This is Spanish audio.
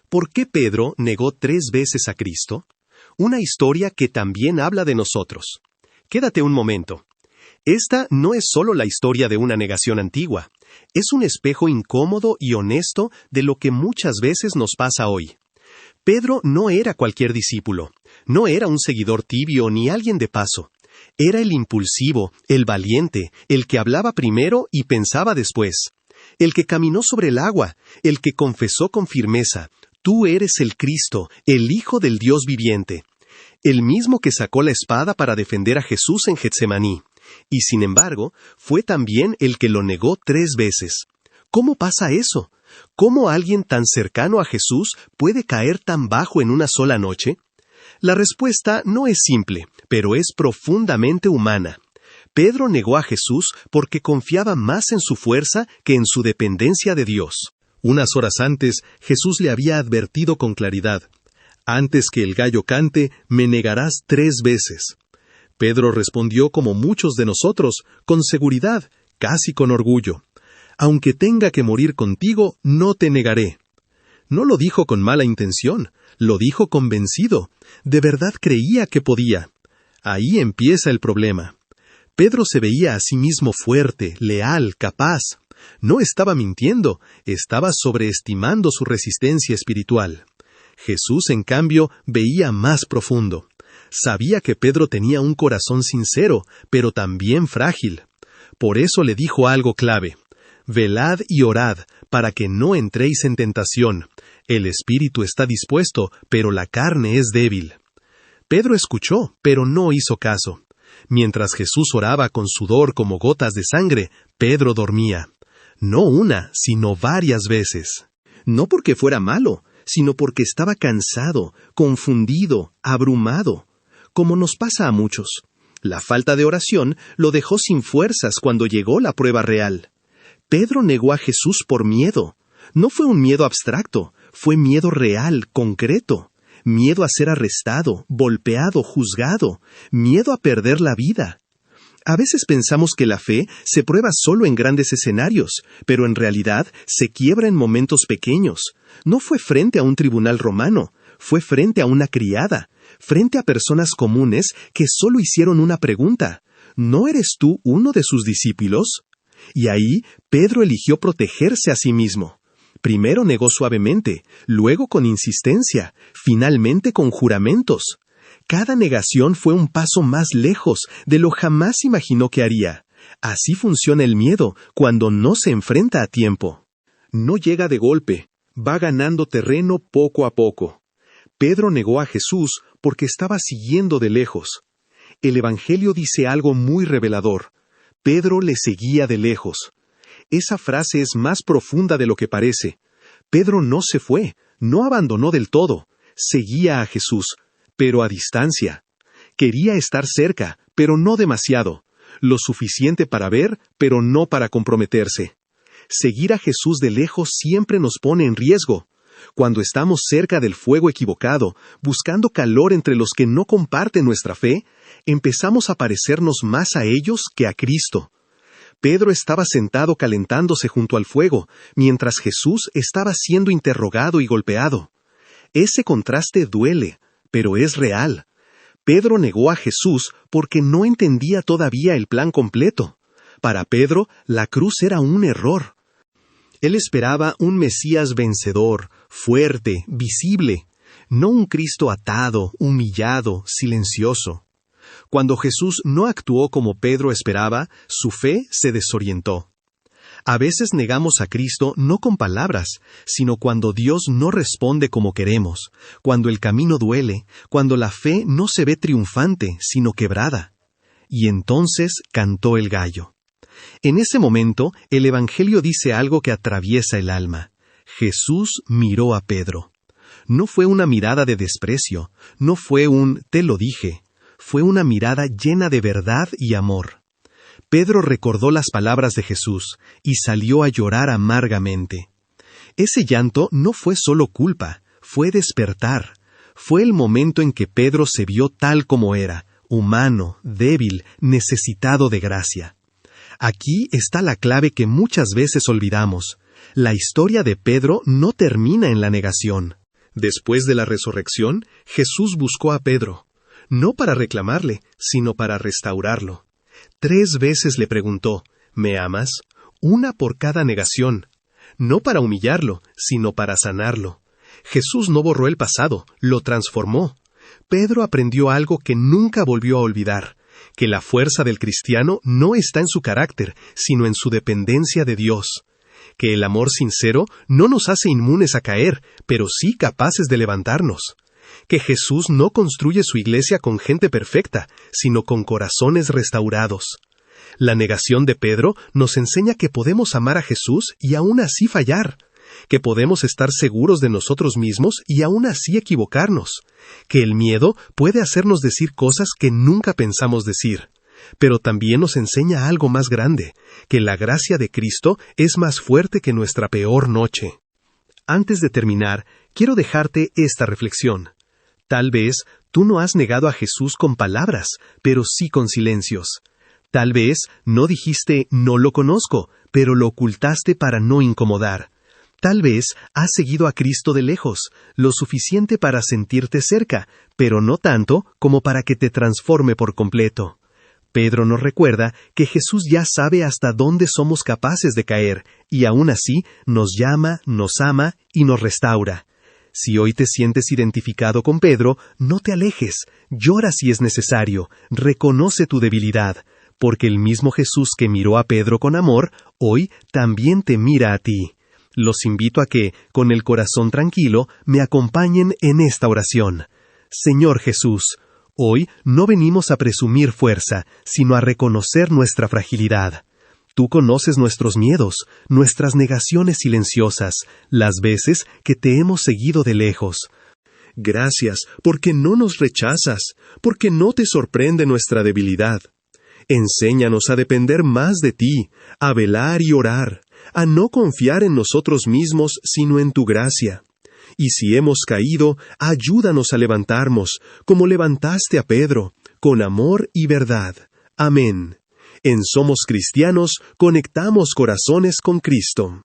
¿Por qué Pedro negó 3 veces a Cristo? Una historia que también habla de nosotros. Quédate un momento. Esta no es solo la historia de una negación antigua, es un espejo incómodo y honesto de lo que muchas veces nos pasa hoy. Pedro no era cualquier discípulo, no era un seguidor tibio ni alguien de paso. Era el impulsivo, el valiente, el que hablaba primero y pensaba después. El que caminó sobre el agua, el que confesó con firmeza: «Tú eres el Cristo, el Hijo del Dios viviente». El mismo que sacó la espada para defender a Jesús en Getsemaní. Y sin embargo, fue también el que lo negó 3 veces. ¿Cómo pasa eso? ¿Cómo alguien tan cercano a Jesús puede caer tan bajo en una sola noche? La respuesta no es simple, pero es profundamente humana. Pedro negó a Jesús porque confiaba más en su fuerza que en su dependencia de Dios. Unas horas antes, Jesús le había advertido con claridad: «Antes que el gallo cante, me negarás 3 veces». Pedro respondió como muchos de nosotros, con seguridad, casi con orgullo: «Aunque tenga que morir contigo, no te negaré». No lo dijo con mala intención, lo dijo convencido. De verdad creía que podía. Ahí empieza el problema. Pedro se veía a sí mismo fuerte, leal, capaz. No estaba mintiendo, estaba sobreestimando su resistencia espiritual. Jesús, en cambio, veía más profundo. Sabía que Pedro tenía un corazón sincero, pero también frágil. Por eso le dijo algo clave: «Velad y orad, para que no entréis en tentación. El espíritu está dispuesto, pero la carne es débil». Pedro escuchó, pero no hizo caso. Mientras Jesús oraba con sudor como gotas de sangre, Pedro dormía. No una, sino varias veces. No porque fuera malo, sino porque estaba cansado, confundido, abrumado. Como nos pasa a muchos. La falta de oración lo dejó sin fuerzas cuando llegó la prueba real. Pedro negó a Jesús por miedo. No fue un miedo abstracto, fue miedo real, concreto. Miedo a ser arrestado, golpeado, juzgado. Miedo a perder la vida. A veces pensamos que la fe se prueba solo en grandes escenarios, pero en realidad se quiebra en momentos pequeños. No fue frente a un tribunal romano, fue frente a una criada, frente a personas comunes que solo hicieron una pregunta: ¿no eres tú uno de sus discípulos? Y ahí Pedro eligió protegerse a sí mismo. Primero negó suavemente, luego con insistencia, finalmente con juramentos. Cada negación fue un paso más lejos de lo jamás imaginó que haría. Así funciona el miedo cuando no se enfrenta a tiempo. No llega de golpe, va ganando terreno poco a poco. Pedro negó a Jesús porque estaba siguiendo de lejos. El Evangelio dice algo muy revelador: Pedro le seguía de lejos. Esa frase es más profunda de lo que parece. Pedro no se fue, no abandonó del todo, seguía a Jesús, pero a distancia. Quería estar cerca, pero no demasiado, lo suficiente para ver, pero no para comprometerse. Seguir a Jesús de lejos siempre nos pone en riesgo. Cuando estamos cerca del fuego equivocado, buscando calor entre los que no comparten nuestra fe, empezamos a parecernos más a ellos que a Cristo. Pedro estaba sentado calentándose junto al fuego, mientras Jesús estaba siendo interrogado y golpeado. Ese contraste duele, pero es real. Pedro negó a Jesús porque no entendía todavía el plan completo. Para Pedro, la cruz era un error. Él esperaba un Mesías vencedor, fuerte, visible, no un Cristo atado, humillado, silencioso. Cuando Jesús no actuó como Pedro esperaba, su fe se desorientó. A veces negamos a Cristo no con palabras, sino cuando Dios no responde como queremos, cuando el camino duele, cuando la fe no se ve triunfante, sino quebrada. Y entonces cantó el gallo. En ese momento, el Evangelio dice algo que atraviesa el alma. Jesús miró a Pedro. No fue una mirada de desprecio, no fue un «te lo dije», fue una mirada llena de verdad y amor. Pedro recordó las palabras de Jesús y salió a llorar amargamente. Ese llanto no fue solo culpa, fue despertar. Fue el momento en que Pedro se vio tal como era, humano, débil, necesitado de gracia. Aquí está la clave que muchas veces olvidamos. La historia de Pedro no termina en la negación. Después de la resurrección, Jesús buscó a Pedro, no para reclamarle, sino para restaurarlo. 3 veces le preguntó, ¿me amas? Una por cada negación. No para humillarlo, sino para sanarlo. Jesús no borró el pasado, lo transformó. Pedro aprendió algo que nunca volvió a olvidar, que la fuerza del cristiano no está en su carácter, sino en su dependencia de Dios. Que el amor sincero no nos hace inmunes a caer, pero sí capaces de levantarnos. Que Jesús no construye su iglesia con gente perfecta, sino con corazones restaurados. La negación de Pedro nos enseña que podemos amar a Jesús y aún así fallar, que podemos estar seguros de nosotros mismos y aún así equivocarnos, que el miedo puede hacernos decir cosas que nunca pensamos decir, pero también nos enseña algo más grande, que la gracia de Cristo es más fuerte que nuestra peor noche. Antes de terminar, quiero dejarte esta reflexión. Tal vez tú no has negado a Jesús con palabras, pero sí con silencios. Tal vez no dijiste no lo conozco, pero lo ocultaste para no incomodar. Tal vez has seguido a Cristo de lejos, lo suficiente para sentirte cerca, pero no tanto como para que te transforme por completo. Pedro nos recuerda que Jesús ya sabe hasta dónde somos capaces de caer, y aún así nos llama, nos ama y nos restaura. Si hoy te sientes identificado con Pedro, no te alejes, llora si es necesario, reconoce tu debilidad, porque el mismo Jesús que miró a Pedro con amor, hoy también te mira a ti. Los invito a que, con el corazón tranquilo, me acompañen en esta oración. Señor Jesús, hoy no venimos a presumir fuerza, sino a reconocer nuestra fragilidad. Tú conoces nuestros miedos, nuestras negaciones silenciosas, las veces que te hemos seguido de lejos. Gracias, porque no nos rechazas, porque no te sorprende nuestra debilidad. Enséñanos a depender más de ti, a velar y orar, a no confiar en nosotros mismos, sino en tu gracia. Y si hemos caído, ayúdanos a levantarnos, como levantaste a Pedro, con amor y verdad. Amén. En Somos Cristianos, conectamos corazones con Cristo.